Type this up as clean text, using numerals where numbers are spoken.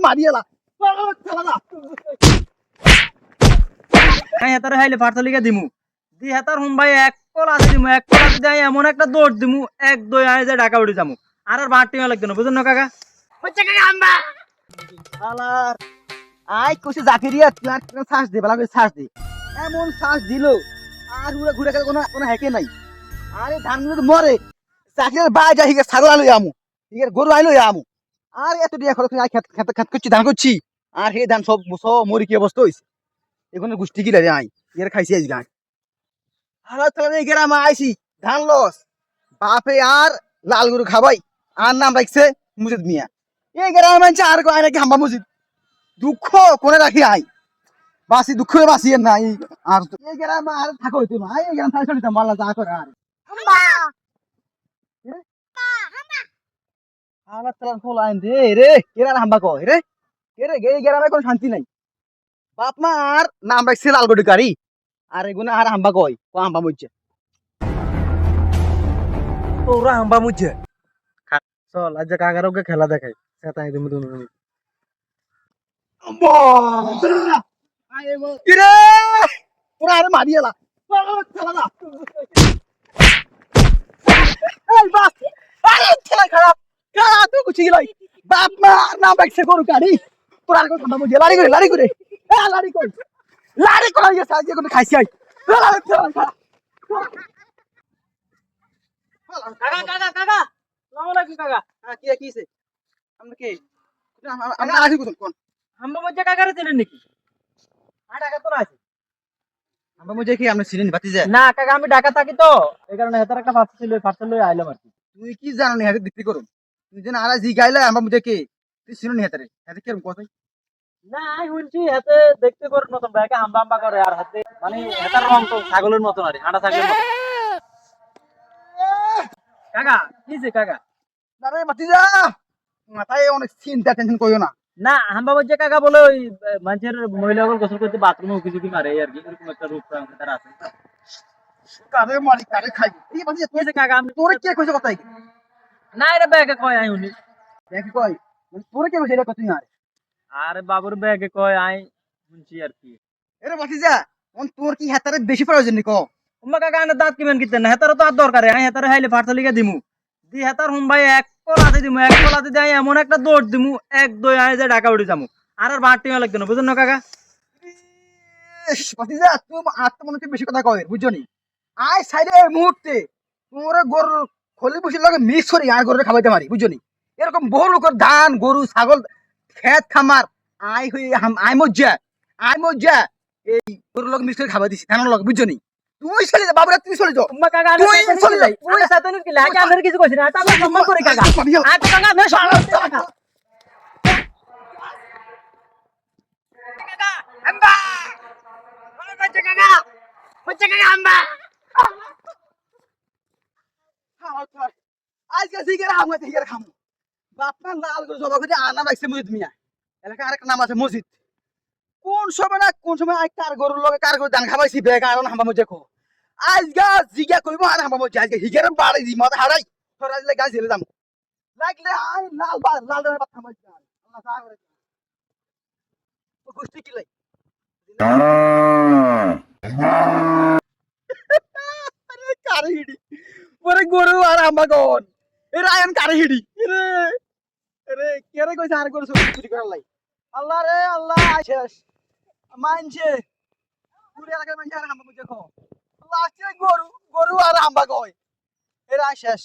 মারিয়েলা আমি হেতারে হাইলে ফাটতলিকে দিমু দি হেতার হুম ভাই এক কল আছে দিমু এক কল আছে যাই এমন একটা দৌড় দিমু এক দুই আয় যে ঢাকা উঠে যামু আর বাড়তি লাগবে না বুঝুন না কাকা হচ্ছে কাকা আম্বা আলার আই কইছে জাকিরিয়া তুই শ্বাস দে বালা করে শ্বাস দে এমন শ্বাস দিল আর ঘুরে ঘুরে কোনো কোনো হ্যাকে নাই আরে ধানগুলো মরে চাকরির বাই যাই ছাগল আলো আমু ঠিক আছে গরু আইলো আমু আর এত দিয়া খরচ আই খেত খেত খেত করছি ধান করছি আর হে ধান সব সব মরি কি অবস্থা হইছে এখন গুষ্টি কি লাগে আই এর খাইছি আজ গান হালাত তাহলে এই গ্রামে আইছি ধান লস বাপে আর লাল গরু খাবাই আর নাম রাখছে মুজিদ মিয়া এই গ্রামে মানছে আর কয় নাকি হাম্বা মুজিদ দুঃখ কোনে রাখি আই বাসি দুঃখ বাসি নাই আর এই গ্রামে আর থাকো হইতো না এই গ্রাম থাকো দিতাম মাল্লা যা করে আর হালাত তাহলে ফুল আইন দে রে কেরা হাম্বা কয় রে কে রে এই গ্রামে কোনো শান্তি নাই বাপ মা আর নাম রাখছে লাল গরু গাড়ি আর এগুলো আর হাম্বা কয় ও হাম্বা মুজছে ওরা হাম্বা মুছে চল আজ কাকারকে খেলা দেখাই সেটাই তুমি তুমি কিরে পুরা আরে মারিয়েলা এই বাস আরে ছেলে খারাপ খারাপ তুই কুচি গেলাই বাপ মা নাম রাখছে গরু গাড়ি তোর আর কোনো সামনে লাড়ি করে লাড়ি করে লাড়ি কর লাড়ি করা গেছে আজকে কোনো খাইছি আই লাড়ি খারাপ কাকা কাকা কাকা আসসালামু আলাইকুম কাকা হ্যাঁ কি কিছে আমরা কি আমরা আসি কোন হাম্বা মুছে কাকারে চেনেন নাকি আর টাকা তোরা আছে আমরা মুজে কি আমরা চিনি বাতি যায় না কাকা আমি ঢাকা থাকি তো এই কারণে হেতার একটা পার্সেল আইলাম আর কি তুই কি জানো নি হাতে বিক্রি করুন তুই যেন আর জি গাইলে আমরা মুজে কি তুই চিনো নি হাতে হাতে কিরকম কথা না আমি শুনছি হাতে দেখতে করে মতন ব্যাগে হাম্বা হাম্বা করে আর হাতে মানে হেতার রং তো ছাগলের মতন আর হাঁটা ছাগলের মতন কাকা কিছে কাকা আরে বাতি যা মাথায় অনেক চিন্তা টেনশন কইও না না হাম্বা মুছে কাকা বলে ওই মানুষের মহিলাগুলো গোসল করতে বাথরুমে উকি ঝুঁকি মারে এই আর কি এরকম একটা রূপ তার আছে কারে মারি কারে খাই এই বাতি তুই কিছে কাকা আমি তোরে কে কইছে কথাই না এটা ব্যাগে কয় আই উনি দেখি কই তোরে কে কইছে এটা কত না আরে বাবুর ব্যাগে কয় আই শুনছি আর কি আরে বাতি যা তোর কি হাতারে বেশি প্রয়োজন নি কো উম্মা কাকা আনে দাঁত কিমান কিতেন না হেতারও তো আর দরকার আই হেতারে হাইলে ফাটতলিকে দিমু দি হেতার হুম ভাই এক কলাতে দিমু এক কলাতে যাই এমন একটা দৌড় দিমু এক দুই আয় যে ঢাকা উঠে যামু আর বাড়তি লাগবে না বুঝুন না কাকা বাতি যা তুই আত্মমনে বেশি কথা কয় বুঝছো নি আই সাইডে এই মুহূর্তে তোরে গরু খলি বসে লাগে মিক্স করি আর গরুরে খাওয়াইতে পারি বুঝছো নি এরকম বহু লোকের ধান গরু ছাগল খেত খামার আই হই আই মজ্জা এই গরু লোক মিক্স করে খাওয়াই দিছি ধানের লোক বুঝছো নি তুই চলে যা বাবুরা তুই চলে যা উম্মা কাকা আনে তুই চলে যা ওই সাতনের কি লাগে আপনার কিছু কইছ না তা আমি সম্মান করি কাকা আর তো কাকা আমি সম্মান করি কাকা আম্বা ওরে বাচ্চা কাকা আম্বা আজকে জিগের হামু জিগের খামু বাপনা লাল করে জবা করে আনা রাখছে মসজিদ মিয়া এলাকা আরেকটা নাম আছে মসজিদ কোন সময় আই কার গরুর লগে কার গরু ধান খাবাইছি বেগ আর হামবা মজে কো আজকে জিগা কইবো আর হামবা মজে আজকে হিগের বাড়ি দি মাথা হারাই তোর আজকে গাছ ঝেলে দাম লাগলে আই লাল রে পাথা মজে আল্লাহ সা করে ও গুষ্টি কি লাই আরে কারে হিডি পরে গরু আর হামবা কোন এ রায়ন কারে হিডি রে আরে কেরে কইছ আর গরু চুরি করার লাই আল্লাহ রে আল্লাহ শেষ মানছে পুরো এলাকার মানুষ আর হাম্বা মুজে কো লাস্টে গরু আর হাম্বা কয় এরা শেষ